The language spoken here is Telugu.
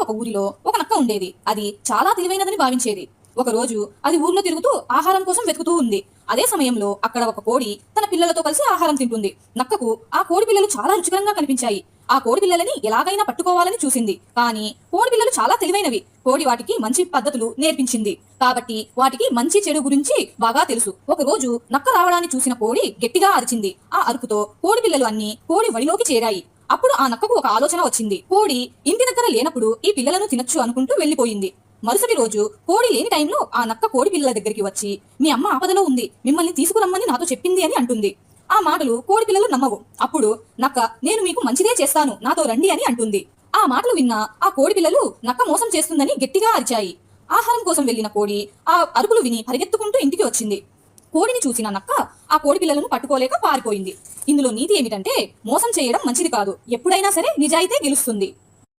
ఒక ఊరిలో ఒక నక్క ఉండేది. అది చాలా తెలివైనదని భావించేది. ఒక రోజు అది ఊర్లో తిరుగుతూ ఆహారం కోసం వెతుకుతూ ఉంది. అదే సమయంలో అక్కడ ఒక కోడి తన పిల్లలతో కలిసి ఆహారం తింటుంది. నక్కకు ఆ కోడి పిల్లలు చాలా రుచికరంగా కనిపించాయి. ఆ కోడి పిల్లలని ఎలాగైనా పట్టుకోవాలని చూసింది. కానీ కోడి పిల్లలు చాలా తెలివైనవి. కోడి వాటికి మంచి పద్ధతులు నేర్పించింది. కాబట్టి వాటికి మంచి చెడు గురించి బాగా తెలుసు. ఒక రోజు నక్క రావడాన్ని చూసిన కోడి గట్టిగా అరిచింది. ఆ అరుపుతో కోడి పిల్లలు అన్ని కోడి వడిలోకి చేరాయి. అప్పుడు ఆ నక్కకు ఒక ఆలోచన వచ్చింది. కోడి ఇంటి దగ్గర లేనప్పుడు ఈ పిల్లలను తినొచ్చు అనుకుంటూ వెళ్లిపోయింది. మరుసటి రోజు కోడి లేని టైంలో ఆ నక్క కోడి పిల్లల దగ్గరికి వచ్చి, మీ అమ్మ ఆపదలో ఉంది, మిమ్మల్ని తీసుకురమ్మని నాతో చెప్పింది అని అంటుంది. ఆ మాటలు కోడి పిల్లలు నమ్మవు. అప్పుడు నక్క, నేను మీకు మంచిదే చేస్తాను, నాతో రండి అని అంటుంది. ఆ మాటలు విన్న ఆ కోడి పిల్లలు నక్క మోసం చేస్తుందని గట్టిగా అరిచాయి. ఆహారం కోసం వెళ్లిన కోడి ఆ అరుపులు విని పరిగెత్తుకుంటూ ఇంటికి వచ్చింది. కోడిని చూసిన నక్క ఆ కోడి పిల్లలను పట్టుకోలేక పారిపోయింది. ఇందులో నీతి ఏమిటంటే, మోసం చేయడం మంచిది కాదు. ఎప్పుడైనా సరే నిజాయితీ గెలుస్తుంది.